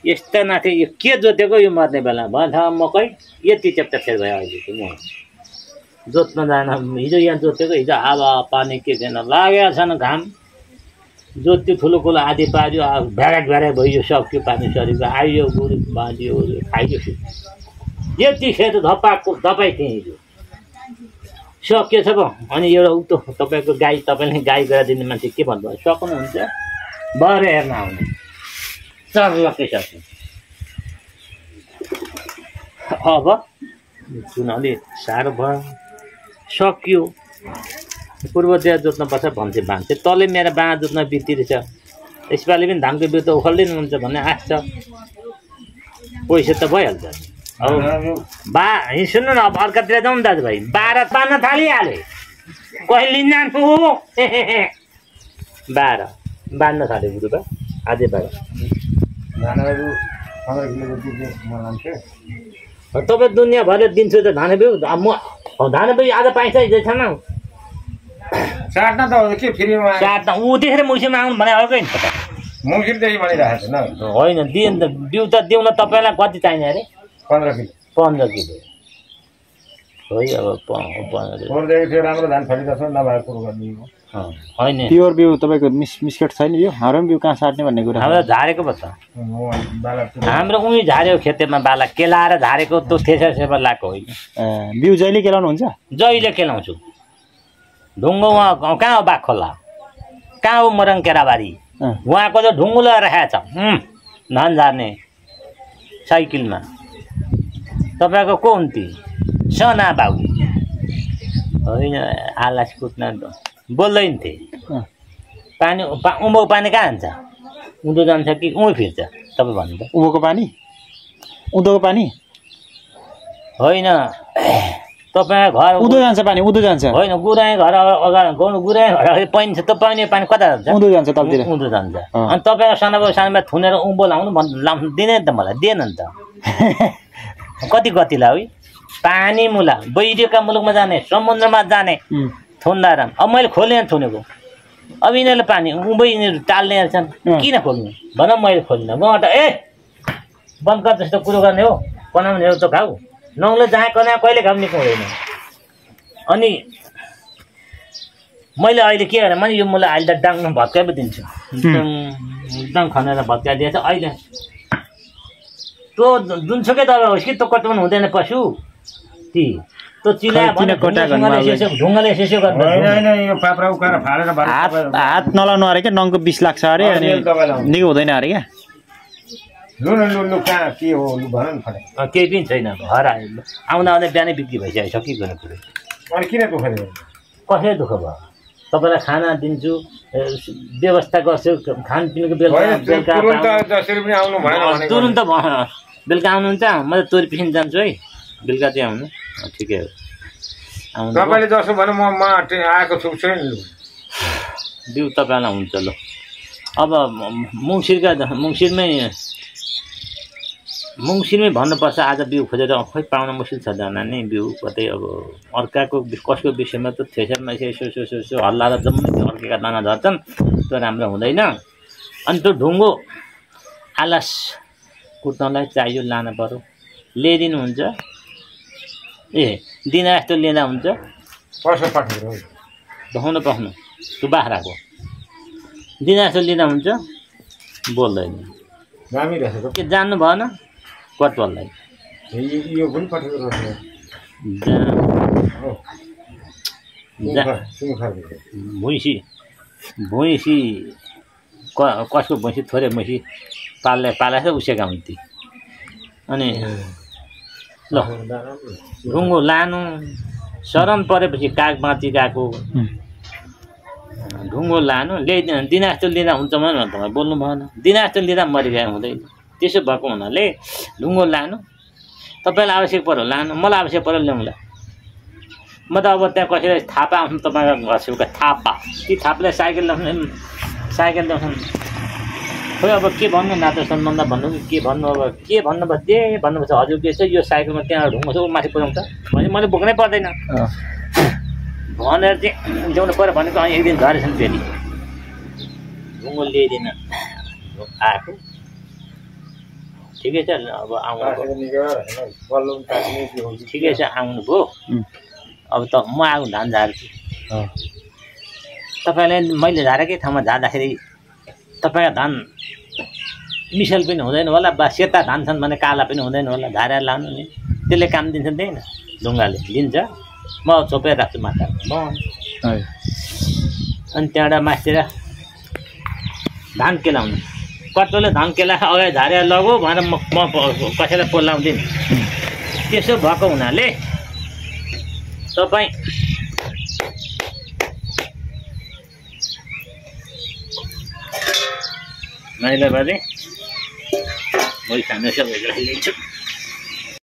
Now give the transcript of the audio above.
यस्ता नाथे यो के जोतेको यो मर्ने बेला भन्छ मकै यति चेप्टा फेर भयो अहिले म जोत्न जान हिजो यहाँ जोतेको हिजो हावा पानी के छैन लागेको छैन घाम जोत्यो ठुलो कुलो आधी पाऱ्यो भ्याराक भइयो सक्यो पानी सरीको आइयो गुरु बाँधियो खाइयो यति खेत धपाइ थिएँ हिजो सकिएछ पो अनि एउटा उतो तपाईँको गाई तपाईँले गाई गराइदिने मान्छे के भन्नुभयो सक्नुहुन्छ भरे हेर्न आउने चर्लकै सक्यो अब जुन अलि साह्रो भयो सकियो पूर्वतिर जोत्नुपर्छ भन्थे भान्थे तलै मेरो बाँझ जोत्न बित्तिरहेछ यसपालि पनि धानको बिउ त उखाल्दैन हुन्छ भन्ने आश छ पैसा त भइहाल्छ अब सुन्नु न अब अर्कातिर जाउँ दाजुभाइ 12 पार्न थालिहाले कहिले लिन जान्छु 12 बाँध्न थाल्यो गुरुबा आजै 12 तपाईँ दुनियाँभरले दिन्छु त धान बिउ म धान बिउ आज पाइन्छ हिजो छैन साट्न त हो के फेरि साट्न ऊ त्यसरी मुसीमा आउनु भने अर्कै नि मुसीदेखि भनिरहेको छ न होइन दिएन त बिउ त दिउँला तपाईँलाई कति चाहिने अरे 15 किलो 15 किलो है अब 15 राम्रो धान फलिरहेछ नभए कुरो गर्ने होइन प्योर बिउ तपाईँको मिस्केट छैन यो हाम्रो बिउ कहाँ साट्ने भन्ने कुरा हाम्रो झारेको पो छ हाम्रो उही झार्यो खेतेमा बाला केलाएर झारेको त्यो थेसेमा लगाएको होइन बिउ जहिले केलाउनुहुन्छ जहिले केलाउँछु ढुङ्गो उहाँ कहाँ हो बाघखोला कहाँ हो मरङ केराबारी उहाँको त ढुङ्गो लगाएर राखेको छ धान झार्ने साइकलमा तपाईँको को हुन्थे सना बाबु होइन आलास कुट्न बोल्दैन थिए पानी उँभोको पानी कहाँ जान्छ उँधो जान्छ कि उहीँ फिर्छ तपाईँ भन्नु त उँभोको पानी उँधोको पानी होइन तपाईँ घर उँधो जान्छ पानी उँधो जान्छ होइन गुराए घर अगाडि गुराए घर अगाडि पानी छ त पानी कता जान्छ उँधो जान्छ तलतिर उँधो जान्छ अनि तपाईँ सानोमा थुनेर उँभो लाउनु लाउनु दिने त मलाई दिएन नि त कति गति ला है पानी मुला बहिरीका मुलुकमा जाने समुद्रमा जाने थुन्दा अब मैले खोलेँ थुनेको अब यिनीहरूले पानी उँभो यिनीहरू टाल्ने छन् किन खोल्नु भन मैले खोलिनँ गबाट बन्द गर जस्तो कुरो गर्ने हो बनाउने हो त खाऊ नौले जहाँ कना कहिले घाम निको हुँदैन अनि मैले अहिले के गरेँ मैले यो मुला अहिले त डाङ्नु भत्काइ पो दिन्छु डाङ खनेर भत्काइदिएछ अहिले त्यो जुनसुकै दबाई होस् कि त्यो कटुन हुँदैन पशु ती त्यो चिला ढुङ्गाले सेसो गर्नु हात नलाउनु अरे क्या नङको विष लाग्छ अरे अनि निको हुँदैन अरे क्या केही पनि छैन घर आयो आउँदा आउँदा बिहानै बिक्री भइसक्यो सकिगयो कुरो कसरी दुःख भयो तपाईँलाई खाना दिन्छु व्यवस्था गर्छु खानपिनको बेलुका तुरुन्त बेलुका आउनुहुन्छ म त तोरी पिसिन जान्छु है बेलुका चाहिँ आउनु ठिकै हो तपाईँले जसो भन्नु म आएको छु बिउ तपाईँलाई हुन्छ ल अब मङ्सिरमै भन्नुपर्छ आज बिउ खोजेर खै पाउन मुस्किल छ जान नै बिउ कतै अब अर्काको कसको विषयमा त थ्रेसरमा यसो हल्ला र जम्मै अर्केका दाना झर्छन् त्यो राम्रो हुँदैन अनि त्यो ढुङ्गो आलास कुट्नलाई चाहियो लान पर्यो ल्याइदिनुहुन्छ ए दिन जस्तो लिँदा हुन्छ देखाउनु पाउनु त्यो बाख्राको दिन जस्तो लिँदा हुन्छ बोल्दैन के जान्नु भएन कटवललाई भुइँसी कसको भैँसी थोरै भैँसी पालेछ उसेका हुन्थे अनि ल ढुङ्गो लानु शरण परेपछि काग बाँची गएको ढुङ्गो लानु ल्याइदिनु दिन जस्तो लिँदा हुन्छ भने तपाईँ बोल्नु भएन दिन जस्तो लिँदा मरिगयो हुँदैन त्यसो भएको हुनाले ढुङ्गो लानु तपाईँलाई आवश्यक पर्यो लानु मलाई आवश्यक पर्यो ल्याउँला म त अब त्यहाँ कसैलाई थापा आउँछु तपाईँको घर छेउका थापा ती थापालाई साइकल ल्याउँछन् खोइ अब के भन्नु नातो सम्बन्ध भन्नु कि के भन्नु अब के भन्नुपर्छ के भन्नुपर्छ हजुर के छ यो साइकलमा त्यहाँ ढुङ्गो छ ऊ माथि पुऱ्याउँछ भने मैले बोक्नै पर्दैन भनेर चाहिँ ल्याउनु पऱ्यो भनेको अनि एक दिन झरेछन् फेरि ढुङ्गो ल्याइदिन आएको ठिकै छ अब आउनुभयो बल्लो काट्ने के हो ठिकै छ आउनुभयो अब त म आएको धान झार्छु तपाईँले मैले झारेकै ठाउँमा झार्दाखेरि तपाईँको धान मिसल पनि हुँदैन होला बा सेता धान छन् भने काला पनि हुँदैन होला झारेर लानु नि त्यसले काम दिन्छ दिएन ढुङ्गाले दिन्छ म छोपेर राख्छु माथा अनि त्यहाँबाट मासतिर धान केलाउनु कत्रोले धान केला अगाडि झारेर लगो भनेर म कसैलाई पोलाउँदिनँ त्यसो भएको हुनाले तपाईँ महिला बाजे मैले खानु सबैलाई ल्याइदिन्छु